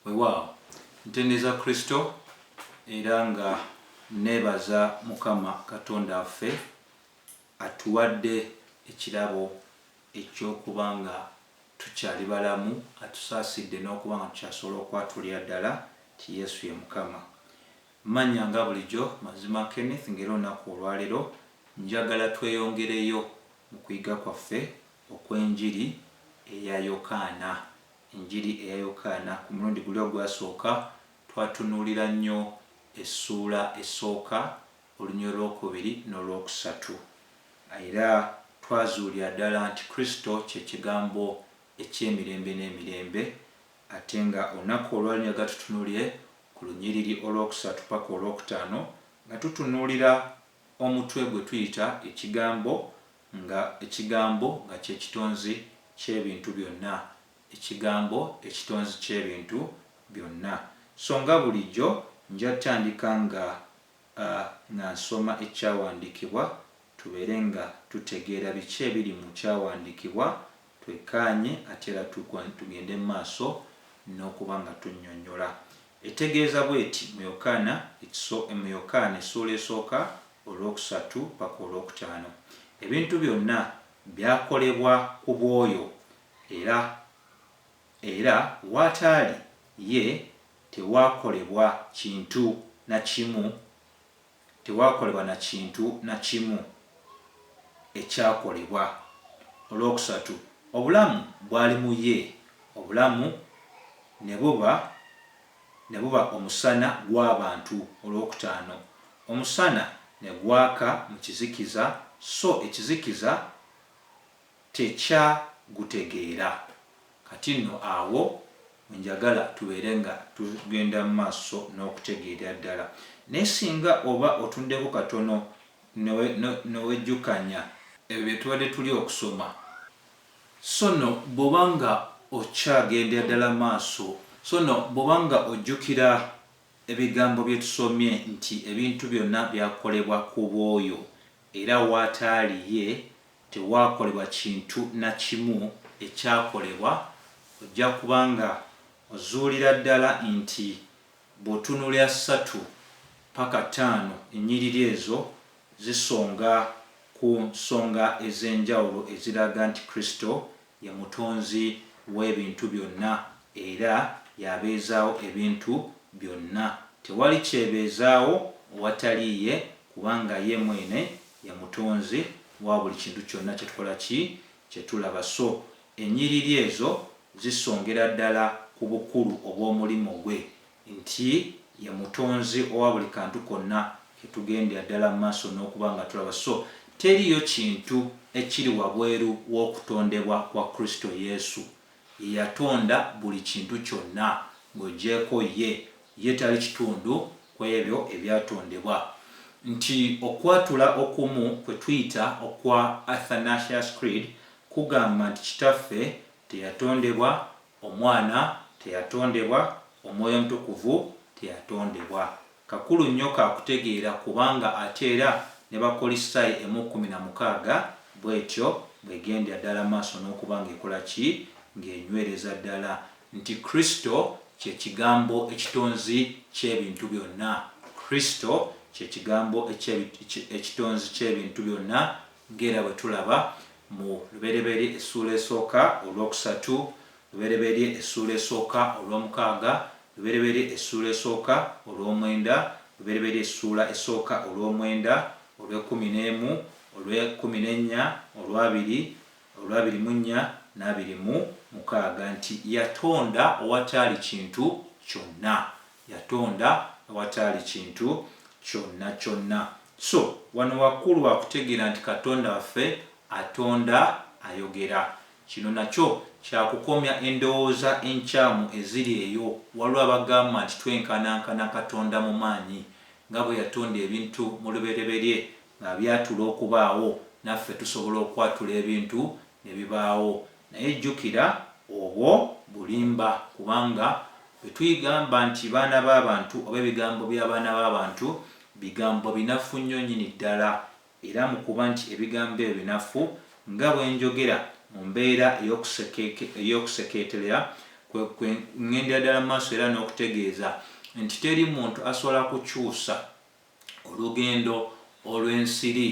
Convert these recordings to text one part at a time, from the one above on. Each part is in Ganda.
Weewaawo ntendeeza Kristo era nga neebaza Mukama Katonda waffe atuwadde ekirabo ekyokuba nga tukyali balamu, atusaasidde n'okuba nga tukyasobola okwatulira ddala ti Yesu ye Mukama. Mmanya nga bulijjo Mazima Kenneth ng'era olunaku olwaleero njagala tweyongereyo mu kuyiga kwaffe okw'enjiri eya Yokaana. Enjiri eya Yokaana ku mulundi guli ogwasooka twatunuulira nnyo essuula esooka olunyiriri olwokubiri n'olwokusatu, era twazuulira ddala nti Kristo kye kigambo eky'emirembe n'emirembe, ate nga olunaku olwali njagala tutunuulire ku lunyiriri olwokusatu paka olwokutaano nga tutunuulira omutwe gwe tuyita ekigambo nga kye kitonzi ky'ebintu byonna. Ekigambo ekitonzi ky'ebintu byonna. So nga bulijjo nja tutandika nga nsoma ekyawandiikibwa tubeere nga tutegeera biki ebiri mu kyawandiikibwa, twekkaanye ate era tugende mu maaso n'okuba nga tunnyonnyola. Etegeeza bw'eti mu Yokaana essuula esooka olwokusatu paka olwokutaano. Ebintu byonna byakolebwa ku bw'oyo, era w'ataali ye tewaakolebwa na kintu na kimu ekyakolebwa. Olwokusatu, obulamu bwali mu ye, obulamu ne buba omusana gw'abantu. Olwokutaano, omusana ne gwaka mu kizikiza, so ekizikiza tekyagutegeera. Kati nno awo njagala tubeere nga tugenda mu maaso n'okutegeera ddala. Naye singa oba otuddeko katono newejjukanya ebyo bye tubadde tuli okusoma, so nno bw'oba nga okyagendera ddala maaso, so nno bw'oba nga ojjukira ebigambo bye tusomye nti ebintu byonna byakolebwa ku bw'oyo, era w'ataali ye tewaakolebwa kintu na kimu ekyakolebwa, ojja kuba nga ozuulira ddala nti bw'otunuulira 3 paka 5 ennyiriri ezo zisonga ku nsonga ez'enjawulo eziraga nti Kristo ye mutonzi w'ebintu byonna era y'abeezaawo ebintu byonna. Tewali kyebeezaawo awatali ye, kubanga ye mwene ye mutonzi wa buli kintu kyonna kye tukola kye tulaba. So ennyiriri ezo zisongera ddala ku bukulu obw'omulimu gwe nti ye mutonzi owa buli kantu konna ke tugendera ddala mu maaso n'okuba nga tulaba. So teriyo kintu ekiri wabweru w'okutondebwa kwa Kristo Yesu. Ye yatonda buli kintu kyonna ng'oggyeko ye tali kitundu ku ebyo ebyatondebwa. Nti okwatula okumu kwe tuyita okwa Athanasius Creed kugamba nti Kitaffe teyatondebwa, Omwana teyatondebwa, Omwoyo Omutukuvu teyatondebwa. Kakulu nnyo kakutegeera, kubanga ate era ne Bakolisaayi 1:16 bw'etyo bw'egendera ddala maaso n'okuba ng'ekola ki, ng'enywereza ddala nti Kristo kye kigambo ekitonzi ky'ebintu byonna. Kristo kye kigambo ekitonzi ky'ebintu byonna, ng'era bwe tulaba mu lubereberye essuula esooka olwokusatu, lubereberye essuula esooka olw'omukaaga, lubereberye essuula esooka olw'omwenda, lubereberye essuula esooka olw'omwenda, olw'e11, olw'e14, olw'24 n' 26, nti yatonda awataali kintu kyonna. Yatonda awataali kintu kyonna. So wano wakkulu wakutegeera nti Katonda waffe atonda ayogera. Kino nakyo kyakukomya endowooza enkyamu eziri eyo. Waliwo abagamba nti twenkanankana Katonda mu maanyi, nga bwe yatonda ebintu mu lubereberye nga byatula okubaawo, naffe tusobola okwatula ebintu ne bibaawo. Naye jjukira obwo bulimba, kubanga bwe tuyigamba nti baana b'abantu oba ebigambo by'abaana b'abantu bigambo binafu nnyo nnyini ddala, era mu kuba nti ebigambo ebyo binafu, nga bwe njogera mu mbeera ey'okusekeeterera, ngenda ddala maaso era n'okutegeeza nti teri muntu asobola kukyusa olugendo olw'ensiri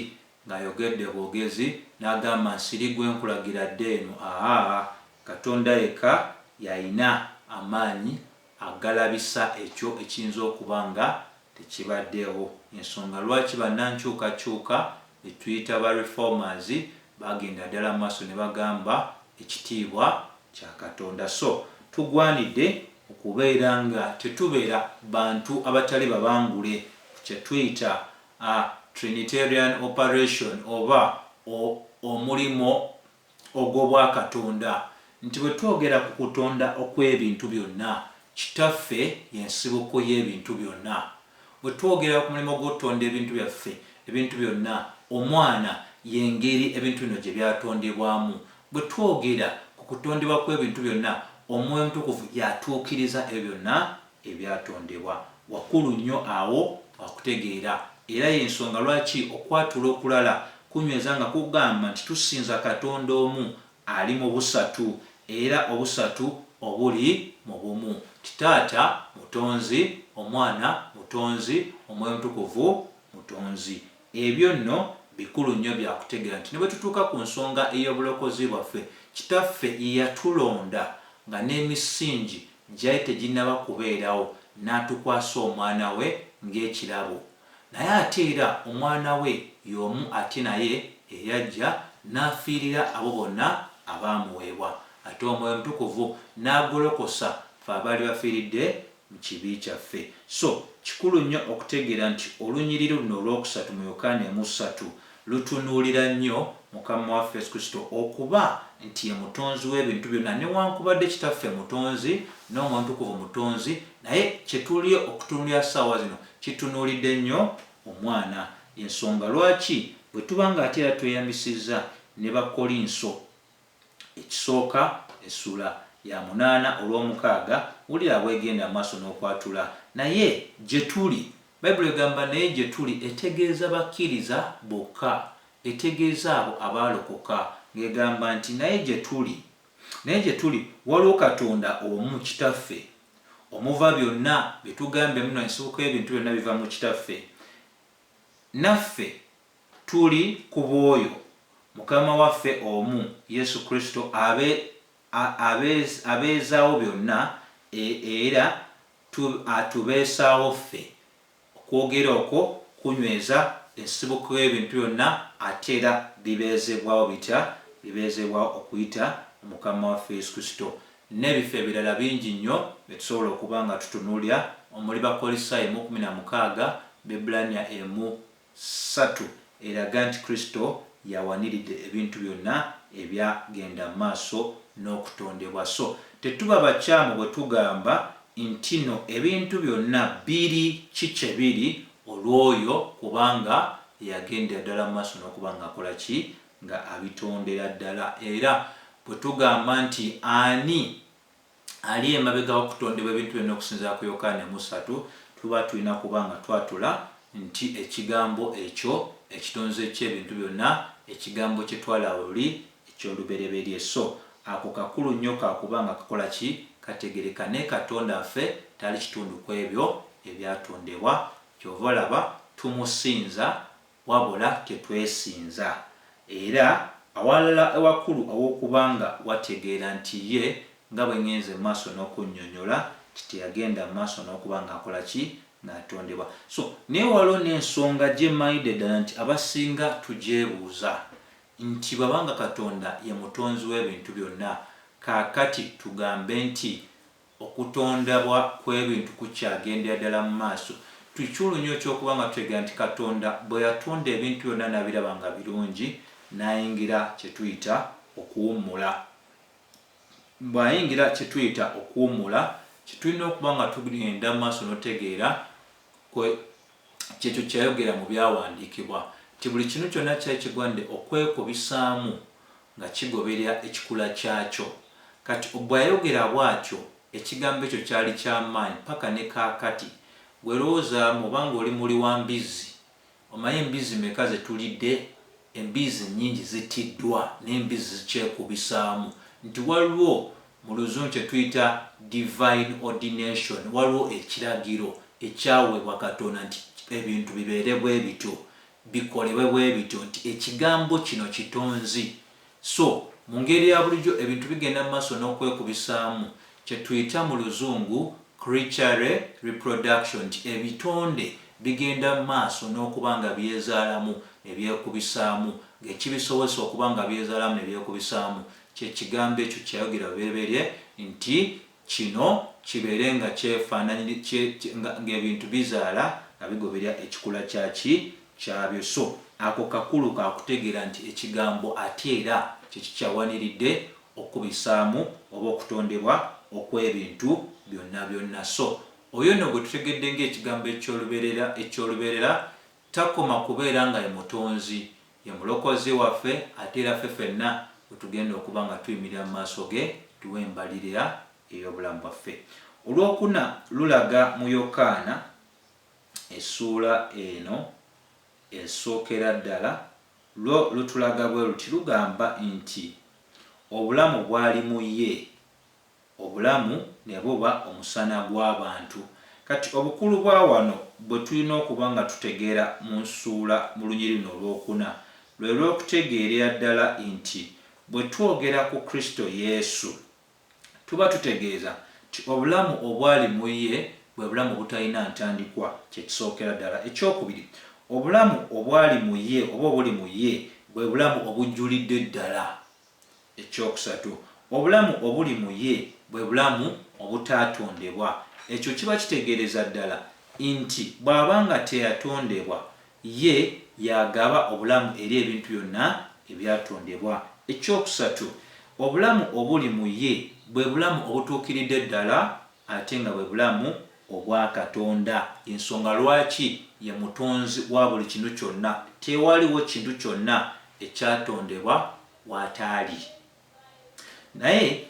ng'ayogedde bwogezi n'agamba nsiri gwe nkulagira dde eno. Katonda yekka yalina amaanyi agalabisa ekyo ekiyinza okuba nga tekibaddewo. Ensonga lwaki bannankyukakyuka betuyita ba reformers bagenda ddala maaso ne bagamba ekitiibwa kya Katonda. So tugwanidde okubeera nga tetubeera bantu abatali babangule kye tuyita Trinitarian operation oba omulimo ogw'obwakatonda, nti bwe twogera ku kutonda okw'ebintu byonna, kitaffe y'ensibuko y'ebintu byonna. Bwe twogera ku mulimu gw'okutonda ebintu byaffe, ebintu byonna, omwana y'engeri ebintu bino gye byatondebwamu. Bwe twogera ku kutondebwa kw'ebintu byonna, Omwoyo Omutukuvu yatuukiriza ebyo byonna ebyatondebwa. Wakulu nnyo awo wakutegeera, era y'ensonga lwaki okwatula okulala kunyweza nga kugamba nti tusinza Katonda omu ali mu busatu, era obusatu obuli mu bumu. Taata mutonzi, Omwana mutonzi, Omwoyo Omutukuvu mutonzi. Ebyo nno bikulu nnyo byakutegeera nti ne bwe tutuuka ku nsonga ey'obulokozi bwaffe, kitaffe yatulonda nga n'emisingi gyali teginnaba kubeerawo, n'atukwasa omwana we ng'ekirabo. Naye ate era omwana we y'omu ate naye eyajja n'afiirira abo bonna abaamuweebwa. Ate Omwoyo Omutukuvu n'agolokosa ffe abaali bafiiridde mu kibi kyaffe. So kikulu nnyo okutegeera nti olunyiriri luno olwokusatu mu Yokaana 1:3 lutunuulira nnyo Mukama waffe Yesu Kristo okuba nti ye mutonzi w'ebintu byonna, newankubadde kitaffe mutonzi n'Omwoyo Omutukuvu mutonzi, naye kye tuli okutunuulira ssaawa zino kitunuulidde nnyo omwana. Ensonga lwaki bwe tuba nga ate era tweyambisizza ne Bakolinso ekisooka essula ya 8 olw'omukaaga, wulira bwegenda maaso n'okwatula. Naye gye tuli, Bayibuli egamba naye gye tuli etegeeza bakkiriza bokka, etegeeza abo abaalokoka, ng'egamba nti naye gye tuli waliwo Katonda omu kitaffe, omuva byonna bye tugambye muno ensibuko y'ebintu byonna biva mu kitaffe. Naffe tuli ku bw'oyo Mukama waffe omu Yesu Kristo abeezaawo byonna, era atubeesaawo ffe. Okwogera okwo kunyweza ensibuko y'ebintu byonna, ate era bibeezebwawo bibeezebwawo okuyita Mukama waffe Yesu Kristo. N'ebifo ebirala bingi nnyo bye tusobola okuba nga tutunuulira, omuli Bakolosaayo 1:16, Bebulaniya 1:3 eraga nti Kristo yawaniridde ebintu byonna ebyagenda mu maaso n'okutondebwa. So tetuba bakyamu bwe tugamba nti no ebintu byonna biri kikye biri olw'oyo kubanga yagendera ddala mu maaso n'okuba nga akola ki, nga abitondera ddala. Era bwe tugamba nti ani ali emabega w'okutondebwa ebintu byonna okusinziira ku Yokaana 1:3, tuba tulina kuba nga twatula nti ekigambo ekyo ekitonze ky'ebintu byonna, ekigambo kye twalaba luli eky'olubereberye. So ako kakulu nnyo kakuba nga kakola ki, kategereka ne Katonda ffe tali kitundu ku ebyo ebyatondebwa. Kyova olaba tumusinza wabula tetwesinza. Era awalala ewakulu aw'okubanga wategeera nti ye nga bwe ngenze mu maaso n'okunnyonnyola teyagenda mu maaso n'okuba nga akola ki, n'atondebwa. So naye waliwo n'ensonga gye mmayidde ddala nti abasinga tugyebuuza nti bw'abanga Katonda ye mutonzi w'ebintu byonna, kaakati tugambe nti okutondebwa kw'ebintu kukyagendera ddala mu maaso. Kikulu nnyo ekyokuba nga tutegeera nti Katonda bwe yatonda ebintu byonna n'abiraba nga birungi, n'ayingira kye tuyita okuwummula. Bw'ayingira kye tuyita okuwummula, kye tulina okuba nga tugenda mu maaso n'otegeera kyekyo kyayogera mu byawandiikibwa nti buli kintu kyonna kyali kigwanidde okwekubisaamu nga kigoberera ekikula kyakyo. Kati bw'ayogera bw'atyo, ekigambo ekyo kyali ky'amaanyi paka ne kaakati. Bw'erowoozaamu obanga oli muli wa mbizzi, omanyi embizzi meka ze tulidde? Embizzi nnyingi zitiddwa n'embizzi zikyekubisaamu, nti waliwo mu luzungu kye tuyita divine ordination. Waliwo ekiragiro ekyaweebwa Katonda nti ebintu bibeere bwe bityo, bikolebwe bwe bityo, nti ekigambo kino kitonzi. So mu ngeri ya bulijjo ebintu bigenda mu maaso n'okwekubisaamu, kye tuyita mu luzungu creature reproduction, nti ebitonde bigenda mu maaso n'okuba nga byezaalamu ebyekubisaamu, ng'ekibisobozesa okuba nga byezaalamu ebyekubisaamu kyekigambo ekyo kyayogera bereberye nti kino kibeere nga kyefaananyi ng'ebintu bizaala nga bigoberera ekikula kyabyo. So ako kakulu kakutegeera nti ekigambo ate era kyekikyawaniridde okubisaamu oba okutondebwa okw'ebintu byonna. So oyo nno gwe tutegedde ng'ekigambo ekyolubeerera takoma kubeera nga ye mutonzi, ye mulokozi waffe, ate era ffe ffenna bwe tugenda okuba nga tuyimirira mu maaso ge tuwe embalirira ey'obulamu bwaffe. Olwokuna lulaga mu Yokaana essuula eno esookera ddala, lwo lutulaga bwe luti, lugamba nti obulamu bwali mu ye, obulamu ne buba omusana gw'abantu. Kati obukulu bwa wano bwe tulina okuba nga tutegeera mu nsuula mu lunyiriri luno olwokuna, lwe lw'okutegeerera ddala nti bwe twogera ku Kristo Yesu tuba tutegeeza nti obulamu obwali mu ye bwe bulamu butalina ntandikwa, kye kisookera ddala. Ekyokubiri, obulamu obwali mu ye oba obuli mu ye bwe bulamu obujjulidde ddala. Ekyokusatu, obulamu obuli mu ye bwe bulamu obutaatondebwa. Ekyo kiba kitegeereza ddala nti bw'aba nga teyatondebwa, ye yagaba obulamu eri ebintu byonna ebyatondebwa. Ekyokusatu, obulamu obuli mu ye bwe bulamu obutuukiridde ddala ate nga bwe bulamu obwa Katonda. Ensonga lwaki ye mutonzi wa buli kintu kyonna, tewaliwo kintu kyonna ekyatondebwa w'ataali. Naye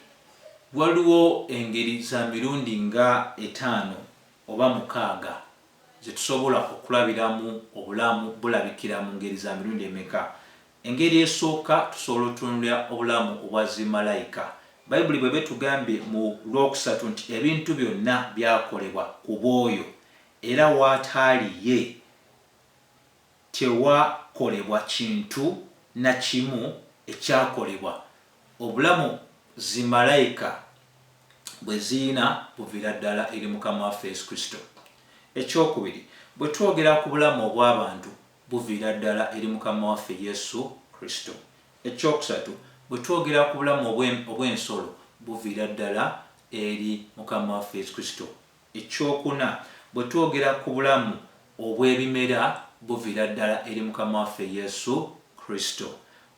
waliwo engeri za mirundi nga 5 oba 6 ze tusobola okulabiramu obulamu bulabikira mu ngeri za mirundi emeka. Engeri esooka tusobola otunuulira obulamu obwa zimalayika. Bayibuli bwe betugambye mu Lwokusatu nti ebintu byonna byakolebwa ku bw'oyo, era w'ataali ye tewakolebwa kintu na kimu ekyakolebwa. Obulamu zimalayika bwe ziina buviira ddala eri Mukama waffe Yesu Kristo. Ekyokubiri, bwe twogera ku bulamu obw'abantu buviira ddala eri Mukama waffe Yesu Kristo. Ekyokusatu, bwe twogera ku bulamu obw'ensolo buviira ddala eri Mukama waffe Yesu Kristo. Ekyokuna, bwe twogera ku bulamu obw'ebimera buviira ddala eri Mukama waffe Yesu Kristo.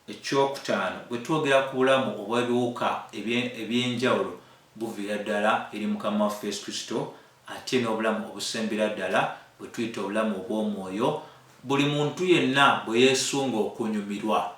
Ekyokutaano, bwe twogera ku bulamu obw'ebiwuka eby'enjawulo buviira ddala eri Mukama waffe Yesu Kristo. Ate n'obulamu obusembera ddala bwe tuyita obulamu obw'omwoyo, buli muntu yenna bwe yeesunga okunyumirwa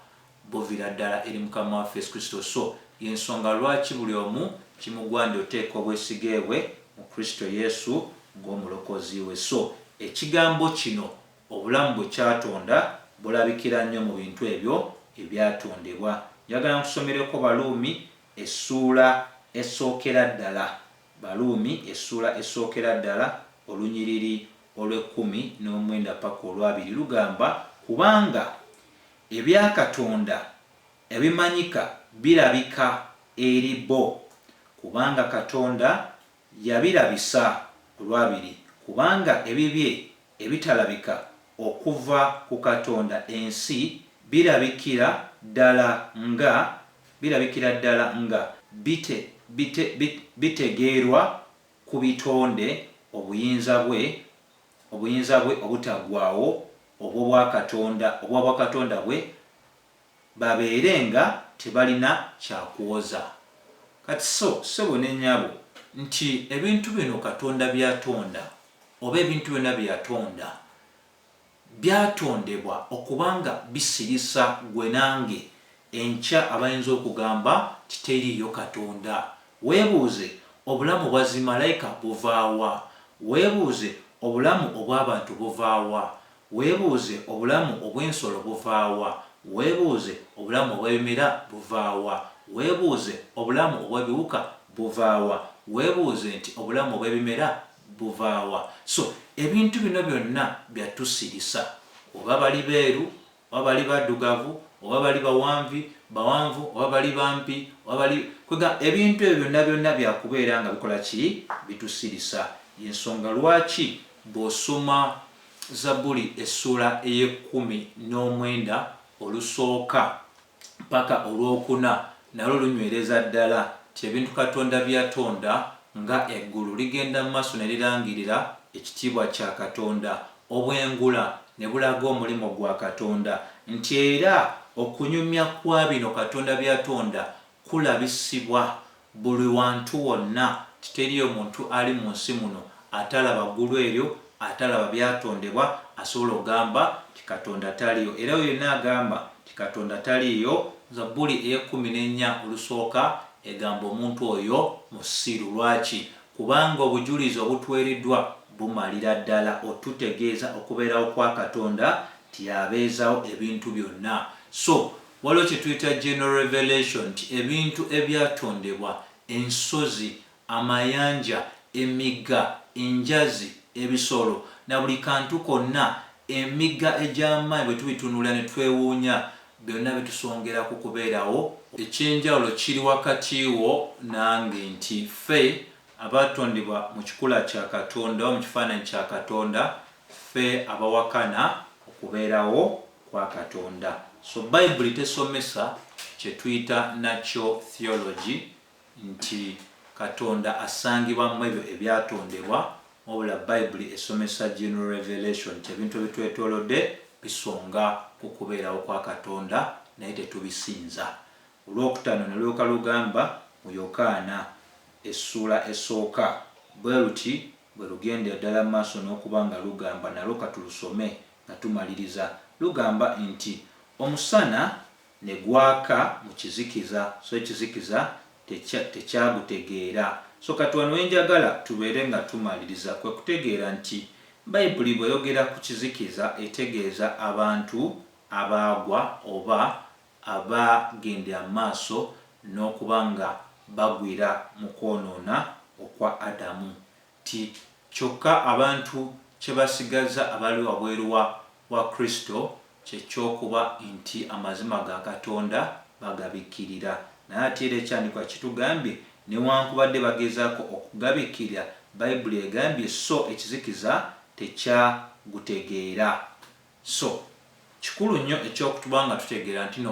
buviira ddala eri Mukama waffe Yesu Kristo. So y'ensonga lwaki buli omu kimugwanda oteeka obwesige bwe mu Kristo Yesu ng'omulokozi we. So ekigambo kino obulamu bwe kyatonda bulabikira nnyo mu bintu ebyo ebyatondebwa. Njagala nkusomereko Baluumi essuula esookera ddala. Baluumi essuula esookera ddala olunyiriri olw'19 paka olw'2 lugamba, kubanga ebya Katonda ebimanyika birabika eri bo, kubanga Katonda yabirabisa. Olw'2, kubanga ebibye ebitalabika okuva ku Katonda ensi birabikira ddala nga bitegeerwa ku bitonde obuyinza bwe obutaggwaawo obwa Katonda bwe, babeere nga tebalina kyakuwoza. Kati ssebo ne nnyabo nti ebintu bino Katonda byatonda oba ebintu byonna byatonda byatondebwa okubanga bisirisa gwe nange enkya abayinza okugamba titeriiyo Katonda. Weebuuze obulamu bwa zimalayika buvaawa? Weebuuze obulamu obw'abantu buvaawa? Weebuuze obulamu obw'ensolo buvaawa? Weebuuze obulamu obw'ebimera buvaawa? Weebuuze obulamu obw'ebiwuka buvaawa? Weebuuze nti obulamu obw'ebimera buvaawa? So ebintu bino byonna byatusirisa, oba bali beeru, oba bali baddugavu, oba bali bawanvu, oba bali bampi, kwega ebintu ebyo byonna byakubeera nga bikola ki? Bitusirisa. Yensonga lwaki bw'osoma Zabbuli essula ey'19 olusooka paka olwokuna nalwo lunywereza ddala ti ebintu Katonda byatonda nga eggulu ligenda mu maaso ne lirangirira ekitiibwa kya Katonda, obwengula ne bulaga omulimo gwa Katonda, nti era okunyumya kwa bino Katonda byatonda kulabisibwa buli wantu wonna. Titeriyo muntu ali mu nsi muno atalaba ggulu eryo, atalaba byatondebwa asobola ogamba ti Katonda taliyo. Era yenna agamba ti Katonda taliyo, Zabbuli ey'e14 olusooka egamba omuntu oyo musiru. Lwaki? Kubanga obujulizi obutuweereddwa bumalira ddala otutegeeza okubeerawo kwa Katonda ti abeezawo ebintu byonna. So waliwo kye tuyita general revelation nti ebintu ebyatondebwa, ensozi, amayanja, emigga, enjazi, ebisolo na buli kantu konna, emigga egy'amaanyi bwe tubitunula ne twewuunya, byonna bitusongera ku kubeerawo. Ekyenjawulo kiri wakati wo nange nti ffe abatondebwa mu kikula kya Katonda oba mu kifaananyi kya Katonda, ffe abawakana okubeerawo kwa Katonda. So Bayibuli tesomesa kye tuyita natural theology nti Katonda asangibwa mu ebyo ebyatondebwa, wabula Bayibuli esomesa general revelation nti ebintu ebitwetoolodde bisonga ku kubeerawo kwa Katonda naye tetubisinza. Olwokutaano ne lyoka lugamba mu Yokaana essula esooka bwe luti bwe lugenda ddala mu maaso n'okuba nga lugamba, nalwo katulusome nga tumaliriza. Lugamba nti omusana ne gwaka mu kizikiza, so ekizikiza tekyagutegeera. So kati wano wenjagala tubeere nga tumaliriza kwe kutegeera nti Bayibuli bw'eyogera ku kizikiza etegeeza abantu abaagwa oba abagendera mu maaso n'okuba nga bagwira mu kwonoona okwa Adamu. Ti kyokka abantu kye basigaza abali wabweru wa Kristo kye ky'okuba nti amazima ga Katonda bagabikkirira. Naye ate era ekyandikwa kitugambye newankubadde bagezaako okugabikkirira, Bayibuli egambye so ekizikiza tekyagutegeera. So kikulu nnyo ekyokutuba nga tutegeera nti no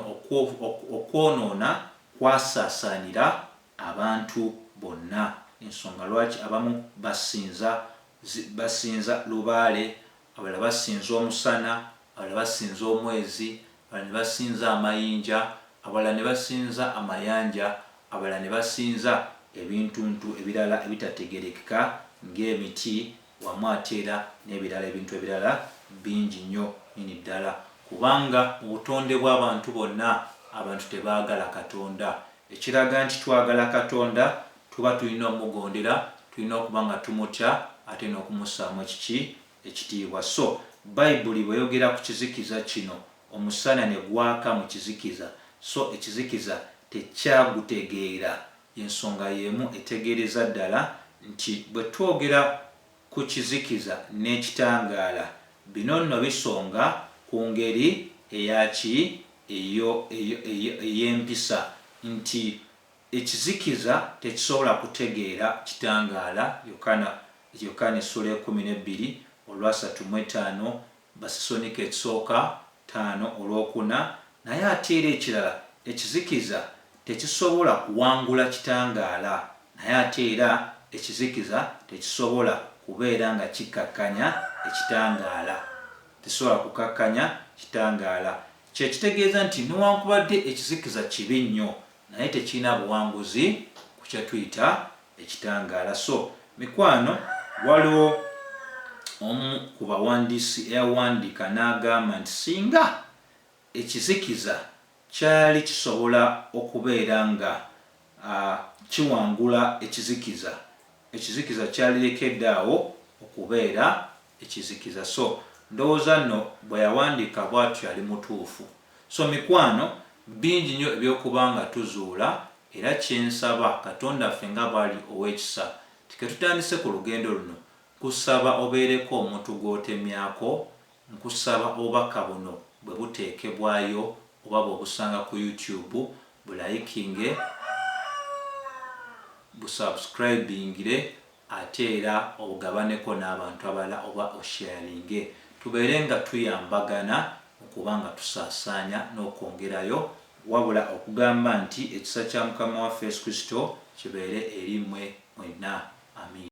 okwonoona kwasaasaanira abantu bonna. Ensonga lwaki abamu basinza lubaale, abalala basinza omusana, abalala basinza omwezi, abalala ne basinza amayinja, abalala ne basinza amayanja, abalala ne basinza ebintuntu ebirala ebitategerekeka ng'emiti wamu ate era n'ebirala ebintu ebirala bingi nnyo nini ddala, kubanga mu butonde bw'abantu bonna abantu tebaagala Katonda. Ekiraga nti twagala Katonda tuba tulina omugondera, tulina okuba nga tumutya ate n'okumusaamu ekitiibwa. So Bayibuli bw'eyogera ku kizikiza kino, omusana ne gwaka mu kizikiza, so ekizikiza tekyagutegeera. Ensonga y'emu etegeereza ddala nti bwe twogera ku kizikiza n'ekitangaala, bino nno bisonga ku ngeri ey'empisa nti ekizikiza tekisobola kutegeera kitangaala. Yokaana essula 12 olwa 3-5, Basesonike ekisooka 5 olwokuna. Naye ate era ekirala, ekizikiza tekisobola kuwangula kitangaala, naye ate era ekizikiza tekisobola kubeera nga kikakkanya ekitangaala, tekisobola kukakkanya kitangaala. Kyekitegeeza nti newankubadde ekizikiza kibi nnyo, naye tekirina buwanguzi ku kye tuyita ekitangaala. So mikwano, waliwo omu ku bawandiisi eyawandiika n'agamba nti singa ekizikiza kyali kisobola okubeera nga kiwangula ekizikiza, ekizikiza kyalirekedde awo okubeera ekizikiza. So ndowooza nno bwe yawandiika bw'atyo yali mutuufu. So mikwano, bingi nnyo ebyokuba nga tuzuula era kyensaba Katonda ffe nga bw'ali ow'ekisa tiketutandise ku lugendo luno kusaba obeereko omuntu gw'otemyako nkusaba obubaka buno bwe buteekebwayo oba bw'obusanga ku YouTube bulayikinge busubscribingire ate era obugabaneko n'abantu abalala oba osharinge tubeere nga tuyambagana okuba nga tusaasaanya n'okwongerayo wabula okugamba nti ekisa kya Mukama waffe Yesu Kristo kibeere eri mmwe mwenna. Amin.